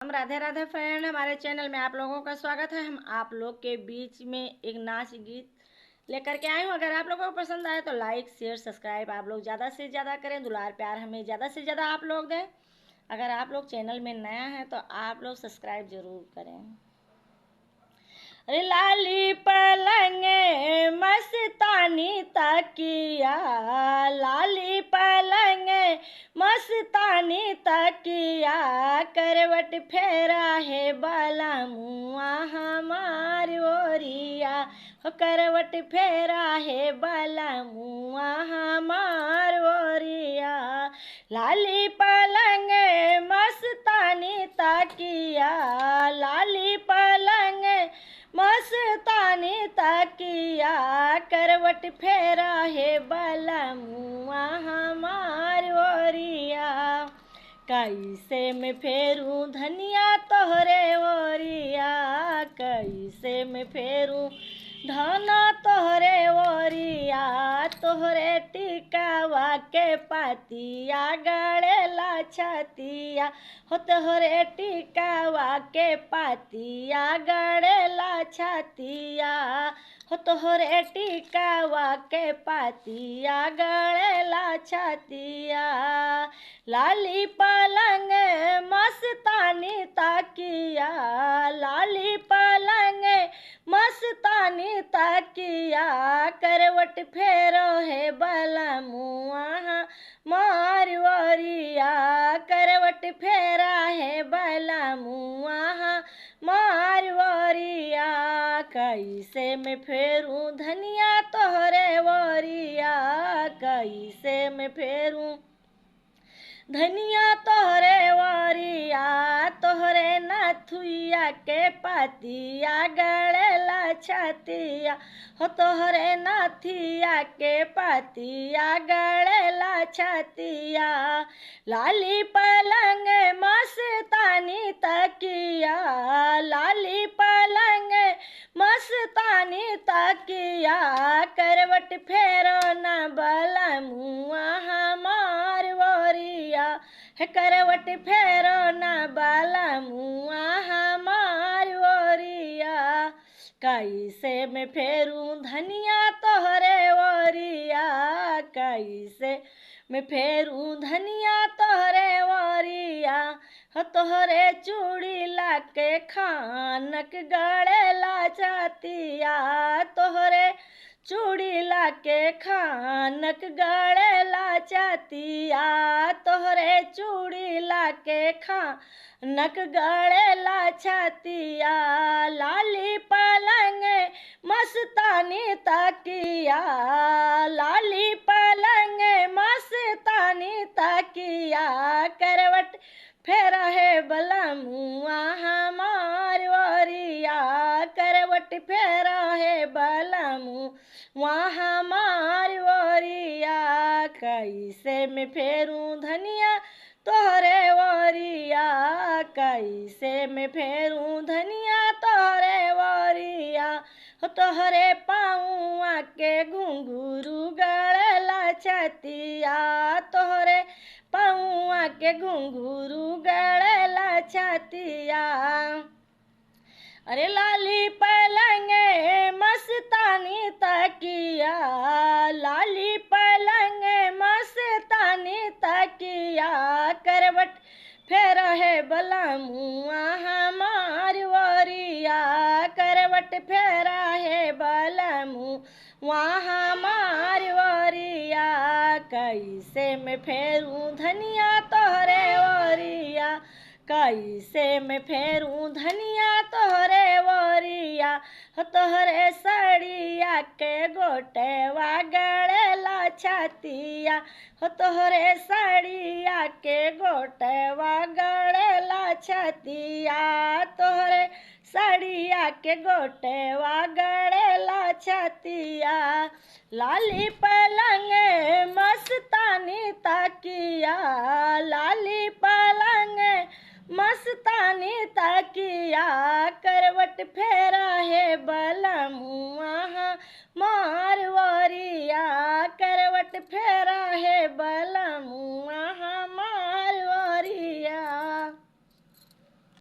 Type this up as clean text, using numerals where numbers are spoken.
हम राधे राधे फ्रेंड, हमारे चैनल में आप लोगों का स्वागत है। हम आप लोग के बीच में एक नाच गीत लेकर के आए हूँ। अगर आप लोगों को पसंद आए तो लाइक शेयर सब्सक्राइब आप लोग ज़्यादा से ज़्यादा करें। दुलार प्यार हमें ज़्यादा से ज़्यादा आप लोग दें। अगर आप लोग चैनल में नया है तो आप लोग सब्सक्राइब जरूर करें। अरे लाली पलंगे मस्तानी तकिया, लाली पलंगे मस्तानी तकिया, करवट फेरा है बाला मुआ हमार ओरिया, हो करवट फेरा है बाला मुआ हमार ओरिया। लाली पलंगे मस्तानी तकिया, लाली पलंगे मस्तानी तकिया, करवट फेरा है बाला मुआ हमार ओरिया। कैसे में फेरू धनिया तोहरे ओरिया, कैसे में फेरू धना तोहरे ओरिया, तोहरे टिकावा के पातिया गड़ेला छतिया, हो तोहरे टिकावा के पातिया गड़ेला छतिया, हो तोहरे टिकावा के पातिया गड़ेला छतिया। लाली पलंग मस्तानी तकिया, लाली पलंग मस्तानी तकिया, करवट फेरो है बाला मुआ मार ओरिया, करवट फेरा है बाला मुआ मार ओरिया। कैसे में फेरू धनिया तोहरे ओरिया, कैसे में फेरू धनिया तोहरे ओरिया, तोहरे नथुइया के पातिया गड़ेला छतिया, हो तोहरे नथिया के पातिया गड़ेला छतिया। लाली पलंग मस्तानी तकिया, लाली पलंग मस्तानी तकिया, करवट फेरो न बाला मुआ हमार ओरिया, है करवट फेरो न बाला मुआ हमार ओरिया। कैसे में फेरू धनिया तोहरे ओरिया, कैसे में फेरू धनिया तोहरे ओरिया, हो तोहरे चूड़ी लाके खानक गड़ेला छतिया, तोहरे चूड़ी लाके खानक गड़ेला छतिया, तोहरे चूड़ी लाके खानक गड़ेला छतिया। लाली पलंग मस्तानी तकिया, लाली पलंग मस्तानी तकिया, करवट फेरा है बाला मुआ हमार ओरिया, करवट फेरा है बाला मुआ हमार ओरिया। कैसे में फेरू धनिया तोहरे ओरिया, कैसे में फेरू धनिया तोहरे ओरिया, हो तोहरे पाऊआ के घुंघरू गड़ेला छतिया, तोहरे पाऊआ के घुंघरू गड़ेला छतिया। अरे लाली पलंग मस्तानी तकिया, लाली पलंग मस्तानी तकिया, करवट फेरा है बाला मुआ हमार ओरिया, करवट फेरा है बाला मुआ हमार ओरिया। कैसे में फेरू धनिया तोहरे ओरिया, कैसे में फेरू धनिया तोहरे ओरिया, हो तोहरे सड़िया के गोटेवा गड़ेला छतिया, हो तोहरे सड़िया के गोटेवा गड़ेला छतिया, तोहरे सड़िया के गोटेवा गड़ेला छतिया। लाली पलंग मस्तानी तकिया, लाली पलंग मस्तानी तकिया, करवट फेरा है बाला मुआ मार ओरिया, करवट फेरा है बाला मुआ